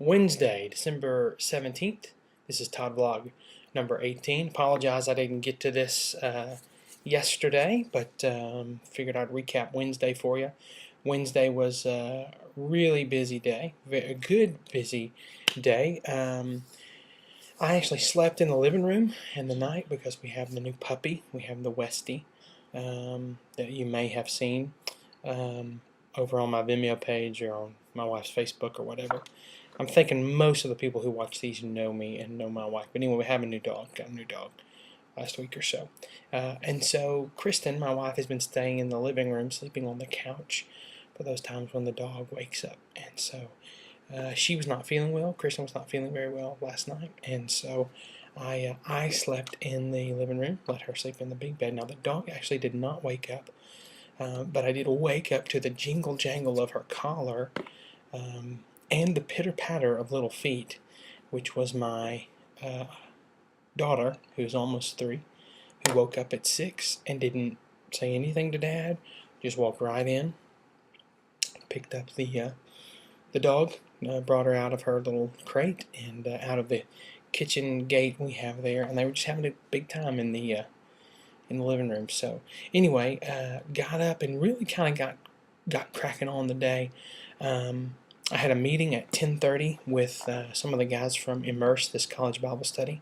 Wednesday, December 17th. This is Todd Vlog number 18. Apologize I didn't get to this yesterday, but figured I'd recap Wednesday for you. Wednesday was a really busy day, a good busy day. I actually slept in the living room in the night because we have the new puppy. We have the Westie that you may have seen over on my Vimeo page or on my wife's Facebook or whatever. I'm thinking most of the people who watch these know me and know my wife. But anyway, we have a new dog. Got a new dog last week or so. And so Kristen, my wife, has been staying in the living room, sleeping on the couch for those times when the dog wakes up. And so she was not feeling well. Kristen was not feeling very well last night. And so I slept in the living room, let her sleep in the big bed. Now, the dog actually did not wake up. But I did wake up to the jingle jangle of her collar and the pitter patter of little feet, which was my daughter, who's almost 3, who woke up at 6 and didn't say anything to Dad, just walked right in, picked up the dog, brought her out of her little crate and out of the kitchen gate we have there, and they were just having a big time in the living room. So anyway, got up and really kind of got cracking on the day. I had a meeting at 10:30 with some of the guys from Immerse, this college Bible study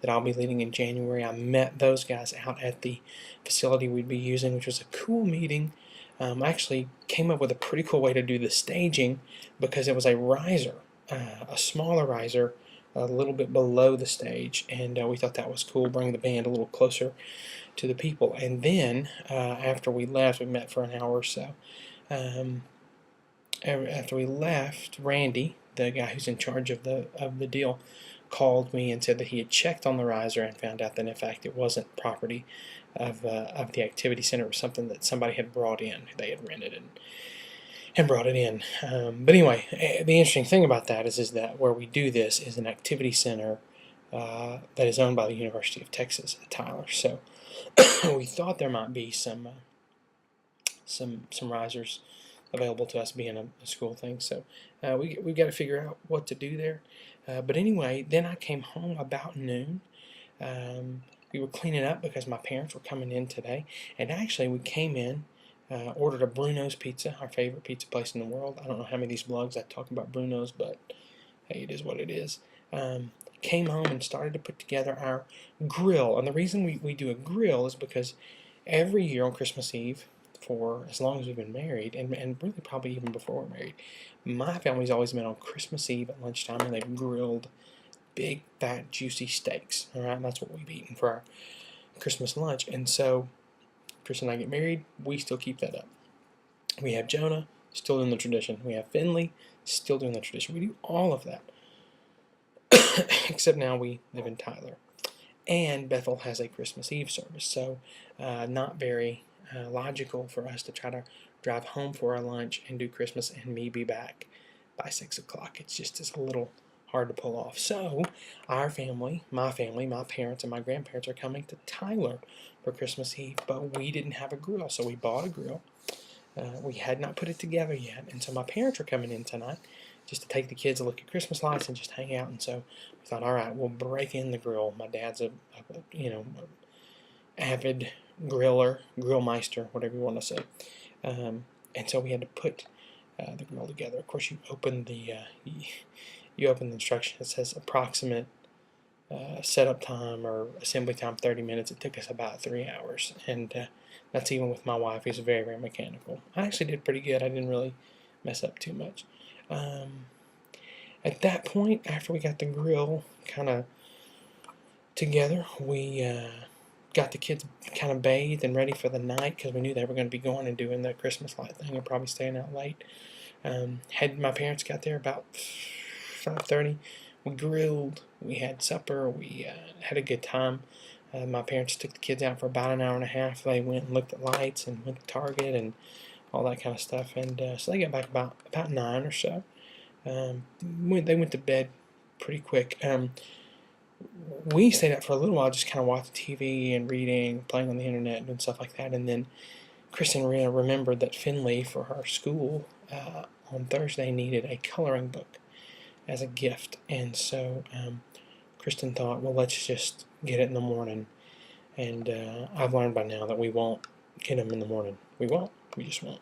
that I'll be leading in January. I met those guys out at the facility we'd be using, which was a cool meeting. I actually came up with a pretty cool way to do the staging because it was a riser, a smaller riser, a little bit below the stage, and we thought that was cool, bring the band a little closer to the people. And then after we left, we met for an hour or so. After we left, Randy, the guy who's in charge of the deal, called me and said that he had checked on the riser and found out that in fact it wasn't property of the activity center. It was something that somebody had brought in. They had rented and brought it in. But anyway, the interesting thing about that is that where we do this is an activity center that is owned by the University of Texas at Tyler. So we thought there might be some risers available to us, being a school thing. So we've got to figure out what to do there. But anyway, then I came home about noon. We were cleaning up because my parents were coming in today, and actually we came in, ordered a Bruno's pizza, our favorite pizza place in the world. I don't know how many of these blogs I talk about Bruno's, but hey, it is what it is. Came home and started to put together our grill. And the reason we do a grill is because every year on Christmas Eve, for as long as we've been married, and really probably even before we're married, my family's always been on Christmas Eve at lunchtime, and they've grilled big, fat, juicy steaks. All right, and that's what we've eaten for our Christmas lunch. And so, Chris and I get married, we still keep that up. We have Jonah, still doing the tradition. We have Finley, still doing the tradition. We do all of that. Except now we live in Tyler. And Bethel has a Christmas Eve service, so not very logical for us to try to drive home for our lunch and do Christmas and me be back by 6 o'clock. It's a little hard to pull off. So our family, my parents and my grandparents are coming to Tyler for Christmas Eve, but we didn't have a grill, so we bought a grill. We had not put it together yet, and so my parents are coming in tonight just to take the kids a look at Christmas lights and just hang out. And so we thought, all right, we'll break in the grill. My dad's a avid griller, grillmeister, whatever you want to say. And so we had to put the grill together. Of course, you open the instruction. It says approximate setup time or assembly time 30 minutes. It took us about 3 hours, and that's even with my wife, who's very, very mechanical. I actually did pretty good. I didn't really mess up too much. At that point, after we got the grill kind of together, we got the kids kind of bathed and ready for the night because we knew they were going to be going and doing the Christmas light thing and probably staying out late. Had my parents got there about 5:30. We grilled, we had supper, we had a good time. My parents took the kids out for about an hour and a half. They went and looked at lights and went to Target and all that kind of stuff. And so they got back about 9 or so. They went to bed pretty quick. We stayed up for a little while, just kind of watching TV and reading, playing on the internet, and doing stuff like that. And then Kristen remembered that Finley, for her school, on Thursday needed a coloring book. as a gift. And so Kristen thought, well, let's just get it in the morning. And I've learned by now that we won't get them in the morning. We won't. We just won't.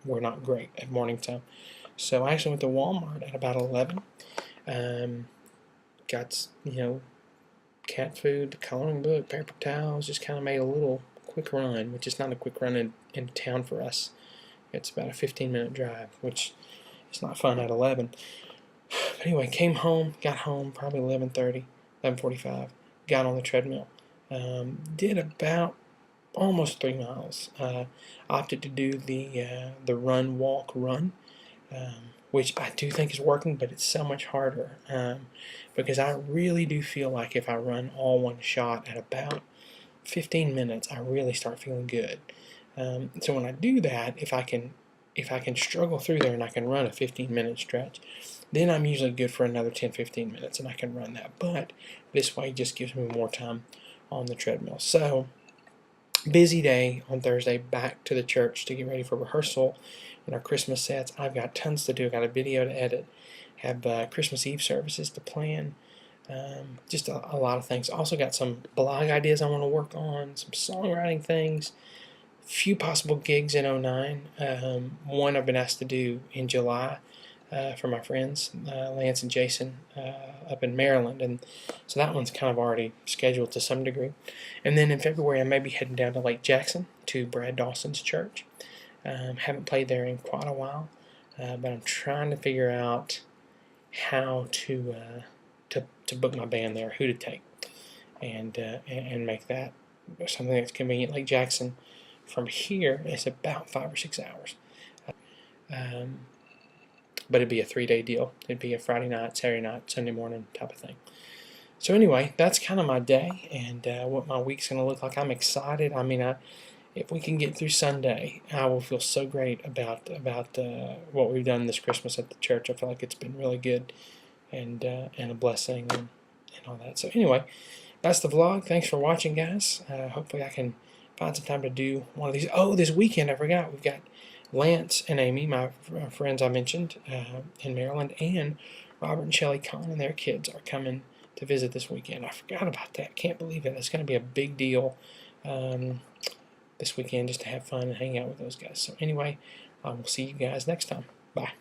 We're not great at morning time. So I actually went to Walmart at about 11. Got, cat food, the coloring book, paper towels, just kind of made a little quick run, which is not a quick run in town for us. It's about a 15-minute drive, which is not fun at 11. But anyway, got home probably 11:30, 11:45, got on the treadmill. Did about almost 3 miles. Opted to do the run, walk, run, which I do think is working, but it's so much harder because I really do feel like if I run all one shot at about 15 minutes, I really start feeling good. So when I do that, if I can struggle through there and I can run a 15-minute stretch, then I'm usually good for another 10-15 minutes and I can run that. But this way just gives me more time on the treadmill. So busy day on Thursday, back to the church to get ready for rehearsal and our Christmas sets. I've got tons to do. I've got a video to edit, have Christmas Eve services to plan, just a lot of things. Also got some blog ideas I want to work on, some songwriting things, few possible gigs in 2009. One I've been asked to do in July for my friends, Lance and Jason, up in Maryland, and so that one's kind of already scheduled to some degree. And then in February, I may be heading down to Lake Jackson to Brad Dawson's church. Haven't played there in quite a while, but I'm trying to figure out how to book my band there, who to take, and make that something that's convenient. Lake Jackson from here is about 5 or 6 hours. But it'd be a 3-day deal. It'd be a Friday night, Saturday night, Sunday morning type of thing. So anyway, that's kind of my day and what my week's going to look like. I'm excited. I mean, if we can get through Sunday, I will feel so great about what we've done this Christmas at the church. I feel like it's been really good and a blessing and all that. So anyway, that's the vlog. Thanks for watching, guys. Hopefully I can find some time to do one of these. Oh, this weekend, I forgot. We've got Lance and Amy, my friends I mentioned in Maryland, and Robert and Shelley Kahn and their kids are coming to visit this weekend. I forgot about that. Can't believe it. It's going to be a big deal this weekend just to have fun and hang out with those guys. So anyway, I will see you guys next time. Bye.